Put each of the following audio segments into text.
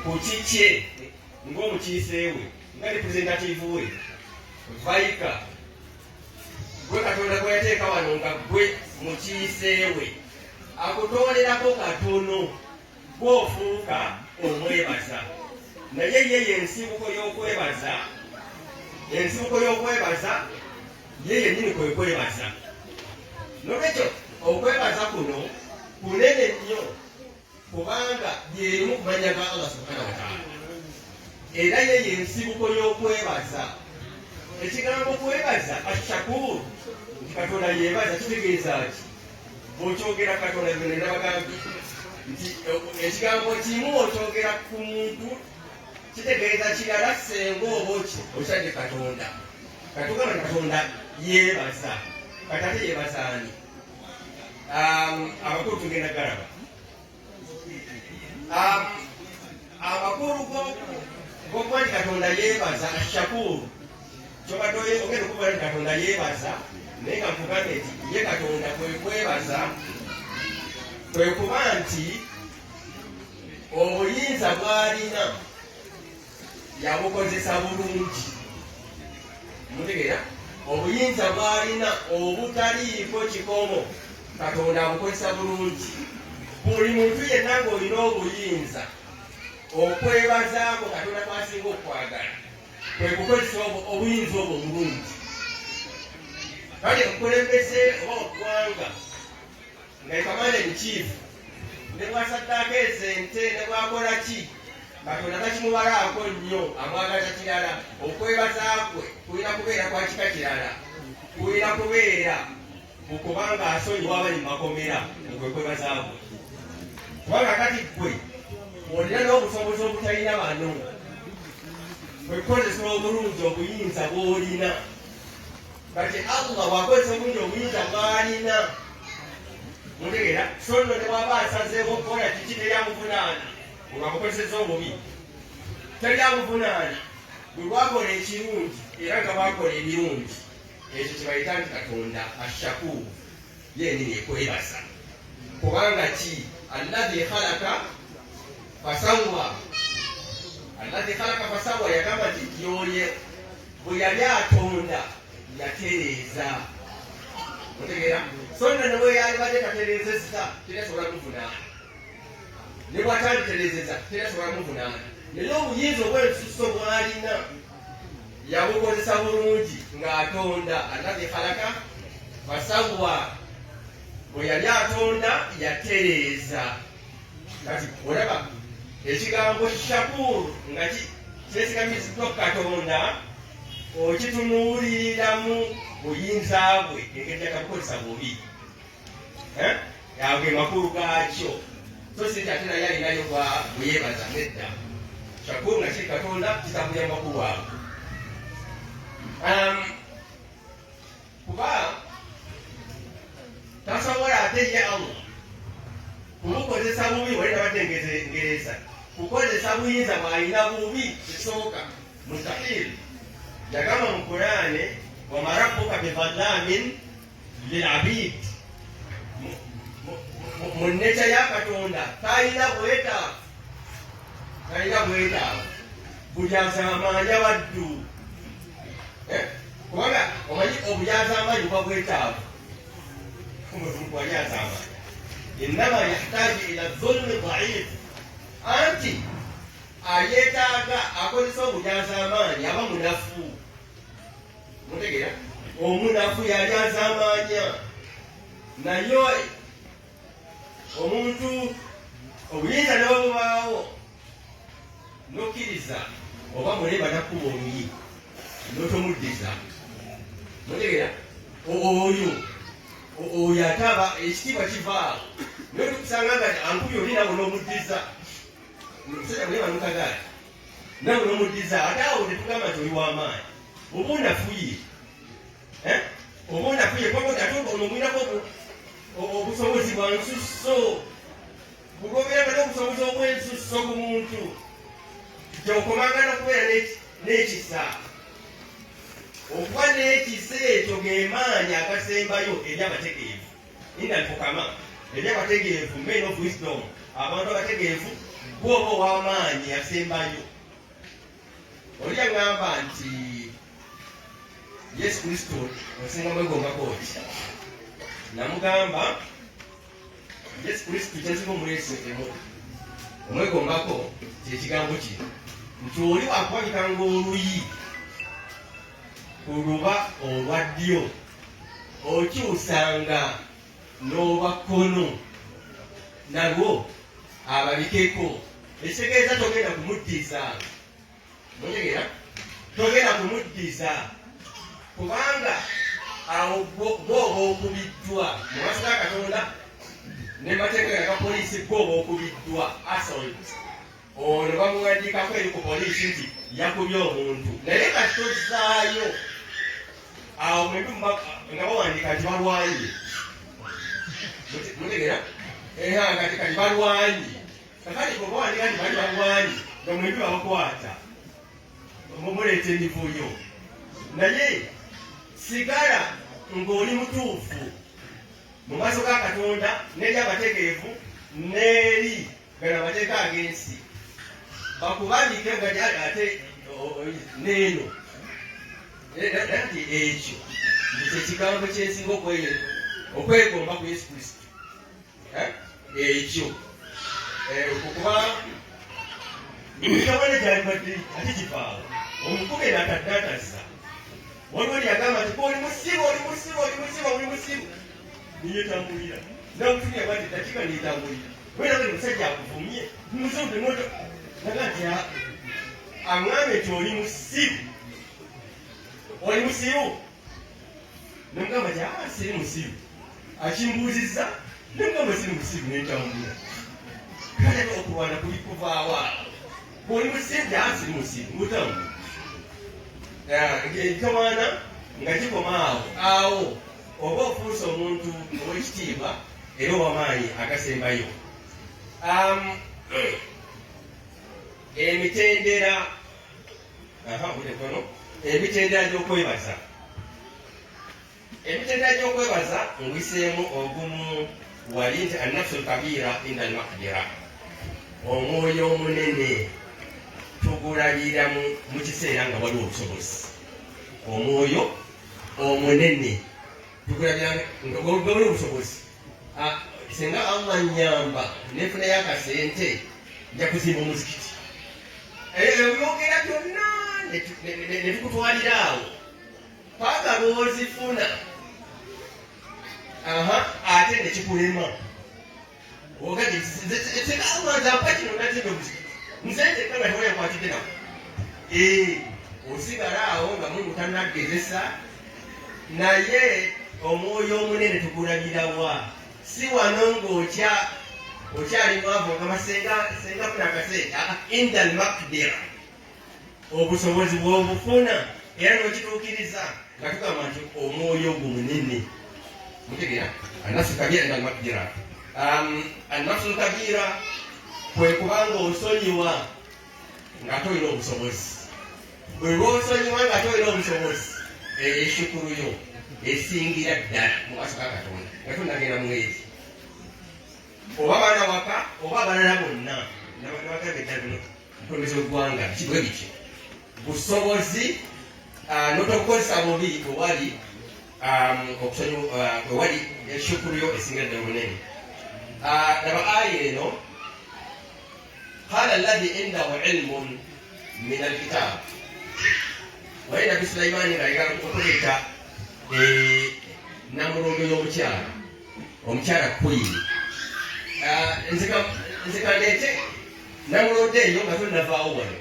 kukikye ng'omukiiseewe nga representative we vaika gwe Katonda gwe yateeka wano nga gwe mukiiseewe akutoolerako katono gw'ofuuka omwebaza naye ye ensibuko y'okwebaza ye yennyini kwe kwebaza. Nolwekyo okwebaza kuno kunene nnyo kubanga byerimu kumanya ga Allah subhanahu wa ta'ala era ye yensibuko y'okwebaza. Ekigambo kwebaza ashakuru nti Katonda yebaza kitegeeza ki? Bw'okyogera Katonda bino nabagambye nti ekigambo kimu okyogera ku muntu kitegeeza kirala senga oba okitadde Katonda. Katugamba nti Katonda yebaza katate yebaza ani? Abakulu tugenda galaba amakulu gokuba nti Katonda yebaza ashakuru kyobadde ogenda okuba nti Katonda yebaza naye nga nkugambe nti ye Katonda kwekwebaza kwe kuba nti obuyinza bw'alina yabukozesa bulungi. Mutegeera obuyinza bw'alina obutaliiko kikomo Katonda abukozesa bulungi. Buli muntu yenna ng'olina obuyinza okwebazaako Katonda kwasinga okukwagala kwe kukozesa obuyinza obwo bulungi. Kale okulembeze oba oggwanga nga ekamanda emukiifu ne bwasaddaako esente ne bwakola ki Katonda takimubalaako nnyo amwagala kirala. Okwebaza kwe kulina kubeera kwa kika kirala, kulina kubeera okubanga asonyiwa abali mu makomera okwe kwebaza kwe. Kubanga kati gwe olina n'obusobozi obutalina bano kwekozesa obulungi obuyinza bw'olina. Kati Allah bw'akozesa obulungi obuyinza bw'alina mutegeera so nno ne bw'aba asazeeko okukola kiki teryamuvunaana olwamukozeseza obubi teryamuvunaana. Bwe lwakola ekirungi era nga bwakola ebirungi ekyo kyebayita nti Katonda ashakuru yennyini ekwebaza. Kubanga ki alladhi khalaka fasawwa yagamba nti yoye bwe yali atonda yatereeza. Mutegeera so nno ne bwe yali badde tatereezezza terasobola kumuvunaana, ne bw'atanditereezeza terasobola kumuvunaana. Naye obuyinza obw'ensuso bw'alina yabukozesa bulungi ng'atonda. Alladhi khalaka fasawwa bwe yali atonda yatereeza. Kati olaba ekigambo shakuru nga kyesigamiziddwa ku Katonda okitunuuliriramu buyinza bwe engeri yakabukozesa bubi ago ge makulu gaakyo. So si nti ate naye alinayo bweyebaza nedda. Shakuru nga kiri Katonda kitambulira mu makulu ago. Kuba tasobola ate ye Allah kumukozesa bubi wali nabadde ngereza kukozesa buyinza bw'alina bubi kisooka mustahil. Yagamba mu Qur'ani wama rabbuka bidhallamin lilabid. Mu nnecha ya Katonda talina bwetaavu bujazaamaanya baddu. Kubanga omanyi obujazaamaanyi buba bwetaavu omuntu wajazaamaanya innama yahtaju ila dhulmi dhaif. Anti ayetaaga akozesa obujazaamaanyi aba munafu. Mutegeera omunafu yajazaamaanya naye omuntu obuyinza ne bubaawo nokkiriza oba muleba nakkuba oluyi notomuddiza. Mutegeera oyo ataba ekitiibwa kivaawo naye tukusanga nga ankubi oli nawe n'omuddiza musajja muleba nukagaali nawe n'omuddiza ate awo tetugamba nti oli w'amaanyi oba onafuye ate ono omwinako obusobozi bwa nsusso bugoberanga n'obusobozi obw'ensusso ku muntu kyokomanga n'okubeera n'ekisa. Okuba n'ekisa ekyo ge maanyi agasembayo eri abategeevu. Indal fukama eri abategeevu men of wisdom, abantu abategeevu gwoba ow'amaanyi yasembayo. Oli yaŋŋamba nti Yesu Kristo osinga mwegombako ki? Namugamba Yesu Kristo kyensinga omuleesemu omwegombako kyekigambo kino nti oli wakwanyikanga oluyi ku luba olwa ddyo okyusanga n'obwakono nalwo ababikeko, ekitegeeza togenda kumuddiza. Mutegeera? Togenda kumuddiza kubanga awo bw'oba okubiddwa mu maaso ga Katonda ne mateeka ga poliisi, bw'oba okubiddwa assault, ono bamuwandiikako eri ku poliisi nti yakubye omuntu, naye kati tozaayo awo mwembi nga bawandiika nti balwanye. Mutegeera? Kati balwanye, kakati bwe bawandiika nti bali balwanye nga mwembi babakwata mumuleeta emivuyo. Naye sigala ng'oli mutuufu mu maaso ga Katonda n'eri abategeevu n'eri gano amateeka ag'ensi, bakubandike nga ate neeno nti ekyo kyekigambo kyensinga okwegomba ku Yesu Kristo. Ekyo okuba ekawana gyalibadde ate kivaawo omukube natadde atazza. Waliwo lyagamba nti oli musibu, oli musibu, oli musibu, oli musibu, niyetambulira namutumya bati dakiika niyetambulira. Wera buli musajja akuvumye muzibu temoto naga nti aŋŋambe nti oli musibu, oli musibu. Namugamba nti siri musibu. Akimbuuzizza namugamba siri musibu, nentambula. Kale okulwana kuli kuvaawo awo. Oli musibu siri musibu, mutambula. Ekitawaana nga kikoma awo oba ofuuse omuntu ow'ekitiibwa era ow'amaanyi agasembayo. Emitendera emitendera gy'okwebaza. Emitendera gy'okwebaza nguyiseemu ogumu wali nti annafsul kabiira inda al-maqdira, omwoyo omunene tugulabira mu kiseera nga waliwo obusobozi. Omwoyo omunene tugulabira nga waliwo obusobozi. Singa Allah nnyamba nefunayo akasente nja kuzimba omuzikiti, ebyogera byonna ne tukutwalira awo paka lwozifuna ate nekikulema ogati singa Allah nzampa kino nazimba omuzikiti nzenze kanga tewayakwatidde nako. Osigala awo nga mutannagezesa. Naye omwoyo omunene tugulabirawa? Si wano ng'okyali mwavu nga senga funa akasente. Inda al-maqdira, obusobozi bw'obufuna era n'okituukiriza nga tugamba nti omwoyo ogwo munene. Mutegeera? Annafsu kabira inda al-maqdira. Annafsu kabira kwe kubanga osonyiwa nga tolina obusobozi. Bwe lw'osonyiwa nga tolina obusobozi, eshukuru yo esingira ddala mu maaso ga Katonda nga tonnagenda mwezi oba baana waka oba abalala bonna nabagamba eddala bino mukulembeze w'eggwanga kibwe bityo busobozi n'otokukozesa bubi ewali ewali eshukuru yo esingira ddala munene. Laba aya eno قال الذي عنده علم من الكتاب وإن نبي سليمان غير كوكوليتا namulondo y'omukyala kwini nzikandete namulondo eyo nga tonnavaawo wano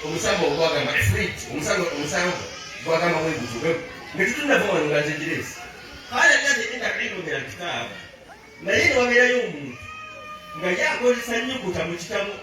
omusango ogwagamba efrit omusango gwagamba bwegutu nga tutunava wano nga nzegiresi kale lazi inda ilmu min alkitabu naye newabeerayo omuntu nga yakozesa nnyukuta mu kitabo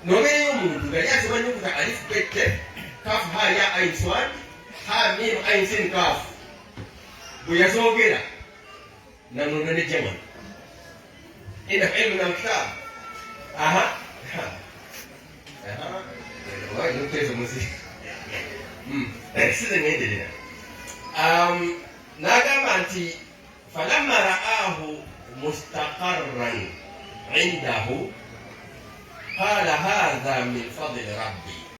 nobeerayo omuntu nga yasoba nnyukuta alifu bette kafu haya ain swad ha mim ain sin kafu bwe yazoogera namulondo ne jaman inda ilmu min alkitabu nokuteza omuzi size ngenderera n'agamba nti falamma ra'ahu mustaqarran indahu qala hadha min fadli rabbi